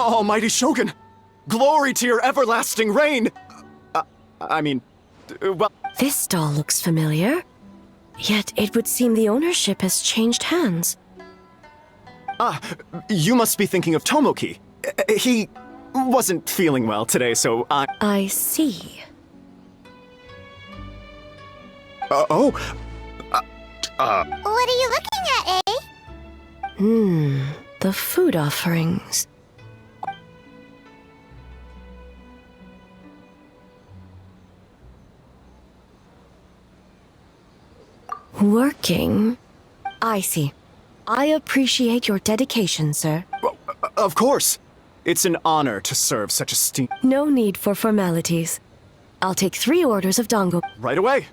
Almighty Shogun! Glory to your everlasting reign! Well... This stall looks familiar. Yet it would seem the ownership has changed hands. You must be thinking of Tomoki. He wasn't feeling well today, so I see. What are you looking at, eh? The food offerings. Working? I see. I appreciate your dedication, sir. Of course. It's an honor to serve such esteemed... No need for formalities. I'll take 3 orders of dango. Right away.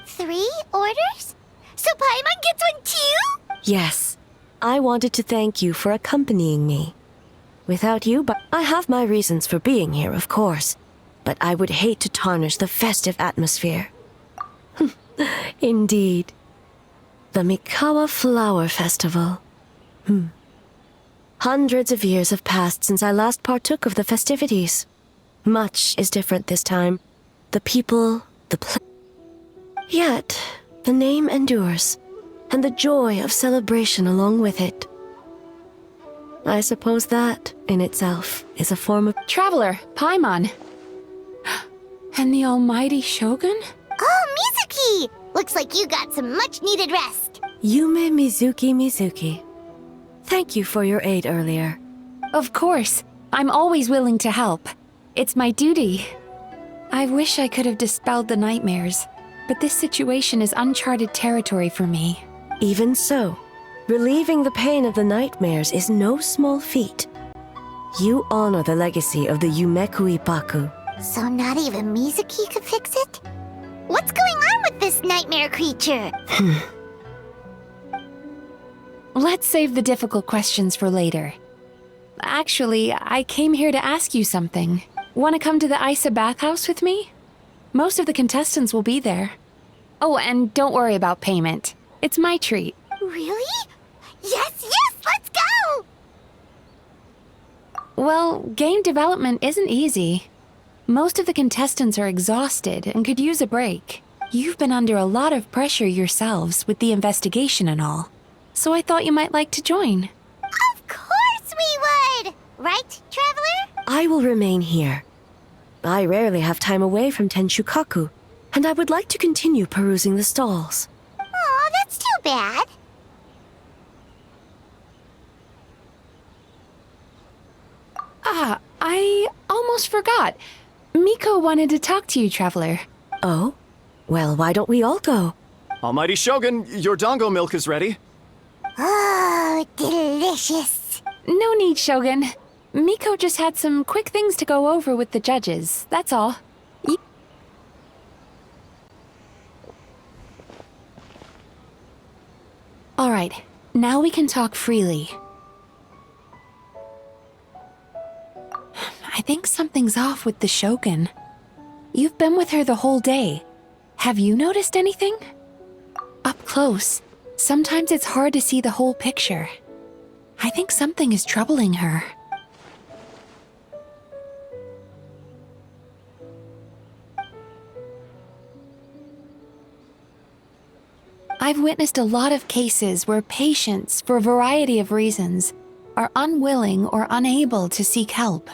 3 orders? So Paimon gets one too? Yes. I wanted to thank you for accompanying me. Without you, but I have my reasons for being here, of course. But I would hate to tarnish the festive atmosphere. Indeed. The Mikawa Flower Festival. Hundreds of years have passed since I last partook of the festivities. Much is different this time. The people, Yet, the name endures, and the joy of celebration along with it. I suppose that, in itself, is a form of... Traveler, Paimon. And the almighty Shogun? Oh, Mizuki! Looks like you got some much-needed rest. Yume Mizuki. Thank you for your aid earlier. Of course. I'm always willing to help. It's my duty. I wish I could have dispelled the nightmares, but this situation is uncharted territory for me. Even so, relieving the pain of the nightmares is no small feat. You honor the legacy of the Yumeku Ippaku. So not even Mizuki could fix it? What's going on with this nightmare creature? Let's save the difficult questions for later. Actually, I came here to ask you something. Want to come to the Isa bathhouse with me? Most of the contestants will be there. Oh, and don't worry about payment. It's my treat. Really? Yes, let's go! Well, game development isn't easy. Most of the contestants are exhausted and could use a break. You've been under a lot of pressure yourselves with the investigation and all. So I thought you might like to join. Of course we would! Right, Traveler? I will remain here. I rarely have time away from Tenshukaku, and I would like to continue perusing the stalls. Aw, that's too bad. I almost forgot. Miko wanted to talk to you, Traveler. Oh? Well, why don't we all go? Almighty Shogun, your dango milk is ready. Oh, delicious. No need, Shogun. Miko just had some quick things to go over with the judges, that's all. Alright, now we can talk freely. I think something's off with the Shogun. You've been with her the whole day. Have you noticed anything? Up close, sometimes it's hard to see the whole picture. I think something is troubling her. I've witnessed a lot of cases where patients, for a variety of reasons, are unwilling or unable to seek help.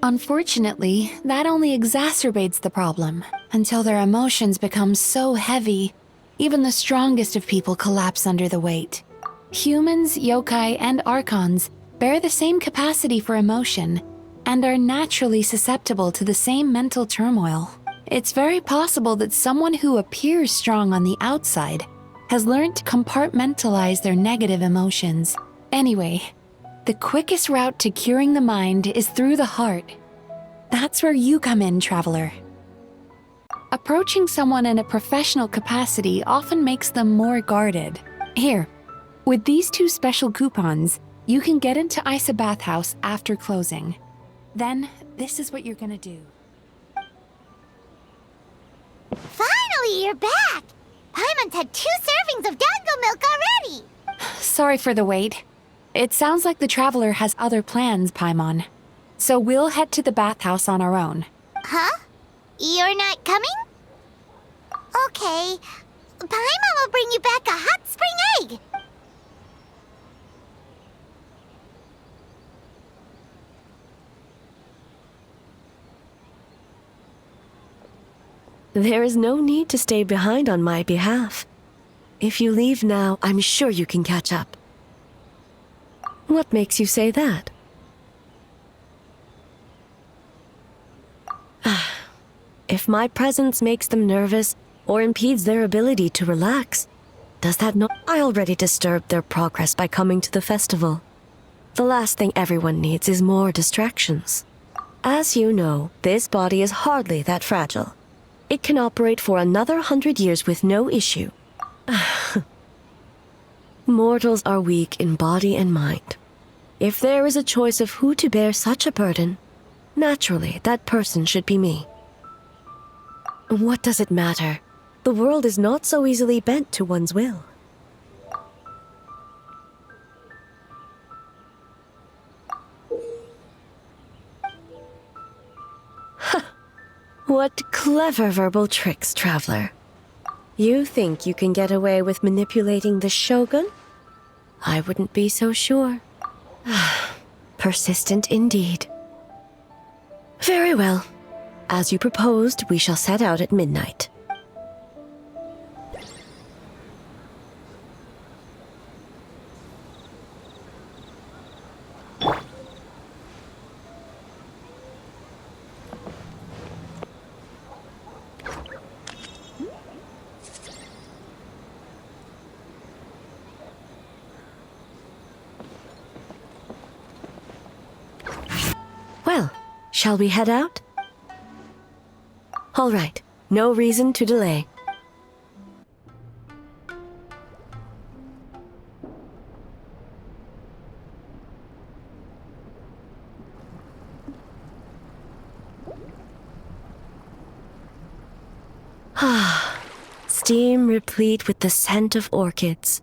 Unfortunately, that only exacerbates the problem until their emotions become so heavy, even the strongest of people collapse under the weight. Humans, yokai, and archons bear the same capacity for emotion and are naturally susceptible to the same mental turmoil. It's very possible that someone who appears strong on the outside has learned to compartmentalize their negative emotions. Anyway, the quickest route to curing the mind is through the heart. That's where you come in, Traveler. Approaching someone in a professional capacity often makes them more guarded. Here, with these 2 special coupons, you can get into Isa Bathhouse after closing. Then, this is what you're gonna do. Finally, you're back! Paimon's had 2 servings of dango milk already! Sorry for the wait. It sounds like the traveler has other plans, Paimon. So we'll head to the bathhouse on our own. Huh? You're not coming? Okay. Paimon will bring you back a hot spring egg. There is no need to stay behind on my behalf. If you leave now, I'm sure you can catch up. What makes you say that? If my presence makes them nervous or impedes their ability to relax, does that not? I already disturbed their progress by coming to the festival. The last thing everyone needs is more distractions. As you know, this body is hardly that fragile. It can operate for another 100 years with no issue. Mortals are weak in body and mind. If there is a choice of who to bear such a burden, naturally that person should be me. What does it matter? The world is not so easily bent to one's will. What clever verbal tricks, traveler. You think you can get away with manipulating the Shogun? I wouldn't be so sure. Persistent indeed. Very well. As you proposed, we shall set out at midnight. Well, shall we head out? All right, no reason to delay. Steam replete with the scent of orchids.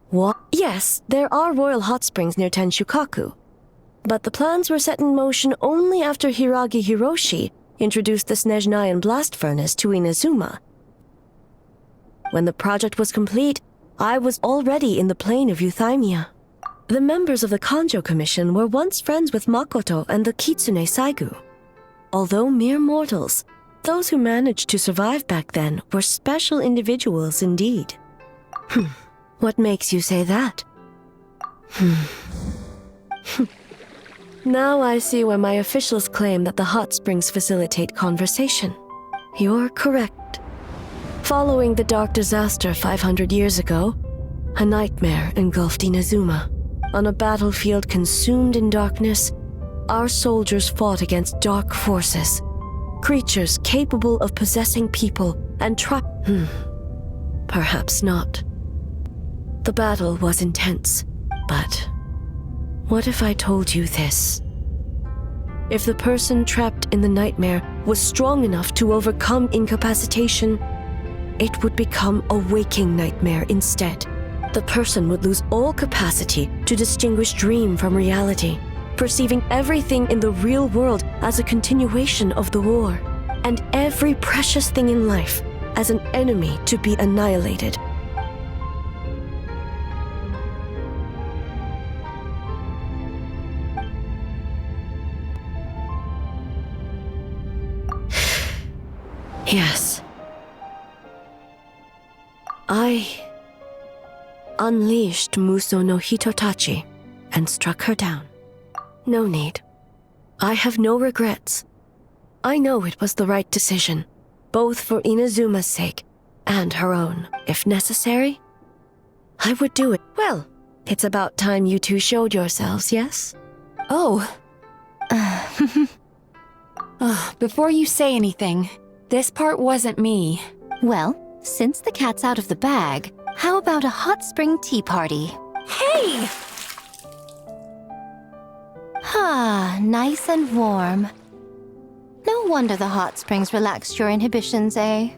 What? Yes, there are royal hot springs near Tenshukaku. But the plans were set in motion only after Hiragi Hiroshi introduced the Snezhnayan blast furnace to Inazuma. When the project was complete, I was already in the plain of Euthymia. The members of the Kanjo Commission were once friends with Makoto and the Kitsune Saigu. Although mere mortals, those who managed to survive back then were special individuals indeed. What makes you say that? Now I see why my officials claim that the hot springs facilitate conversation. You're correct. Following the dark disaster 500 years ago, a nightmare engulfed Inazuma. On a battlefield consumed in darkness, our soldiers fought against dark forces, creatures capable of possessing people and Perhaps not. The battle was intense, but what if I told you this? If the person trapped in the nightmare was strong enough to overcome incapacitation, it would become a waking nightmare instead. The person would lose all capacity to distinguish dream from reality, perceiving everything in the real world as a continuation of the war, and every precious thing in life as an enemy to be annihilated. Yes. I unleashed Muso no Hitotachi and struck her down. No need. I have no regrets. I know it was the right decision, both for Inazuma's sake and her own. If necessary, I would do it. Well, it's about time you two showed yourselves, yes? Oh. Before you say anything, this part wasn't me. Well, since the cat's out of the bag, how about a hot spring tea party? Hey! Nice and warm. No wonder the hot springs relaxed your inhibitions, eh?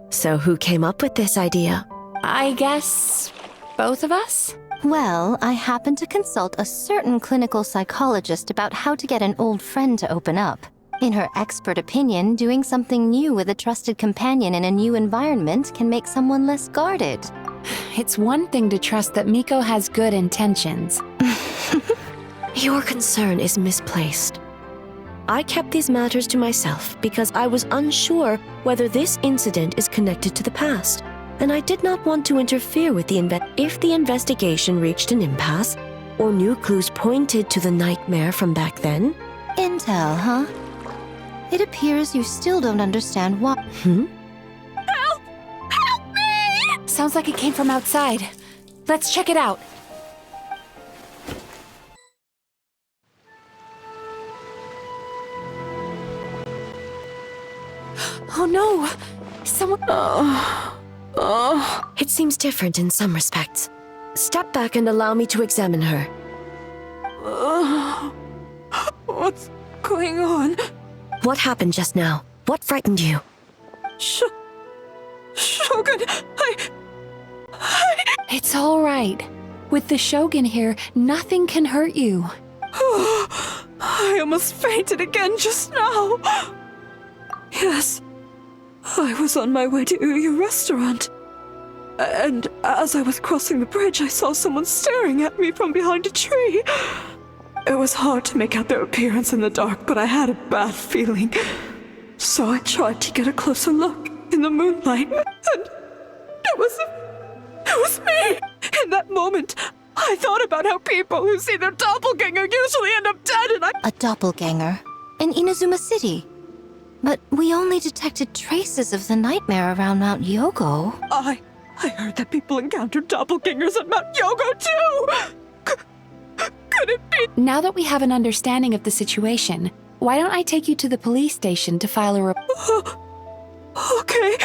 So who came up with this idea? I guess both of us? Well, I happened to consult a certain clinical psychologist about how to get an old friend to open up. In her expert opinion, doing something new with a trusted companion in a new environment can make someone less guarded. It's one thing to trust that Miko has good intentions. Your concern is misplaced. I kept these matters to myself because I was unsure whether this incident is connected to the past, and I did not want to interfere with if the investigation reached an impasse, or new clues pointed to the nightmare from back then. Intel, huh? It appears you still don't understand why. Help me! Sounds like it came from outside. Let's check it out. Oh no! Someone... It seems different in some respects. Step back and allow me to examine her. What's going on? What happened just now? What frightened you? Shogun, It's all right. With the Shogun here, nothing can hurt you. I almost fainted again just now. Yes, I was on my way to Uyu restaurant. And as I was crossing the bridge, I saw someone staring at me from behind a tree. It was hard to make out their appearance in the dark, but I had a bad feeling. So I tried to get a closer look in the moonlight, and it was me! In that moment, I thought about how people who see their doppelganger usually end up dead, and A doppelganger? In Inazuma City? But we only detected traces of the nightmare around Mount Yogo. I heard that people encountered doppelgangers at Mount Yogo too! Could it be? Now that we have an understanding of the situation, why don't I take you to the police station to file a report? Okay.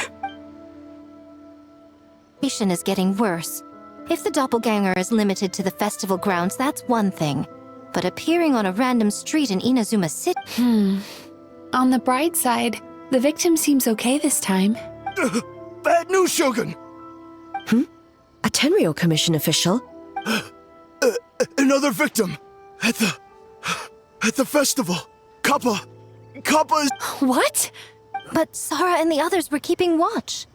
The situation is getting worse. If the doppelganger is limited to the festival grounds, that's one thing. But appearing on a random street in Inazuma City... On the bright side, the victim seems okay this time. Bad news, Shogun! A Tenryo Commission official? Another victim! At the festival! Kappa is... What? But Sara and the others were keeping watch.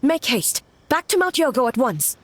Make haste. Back to Mount Yogo at once.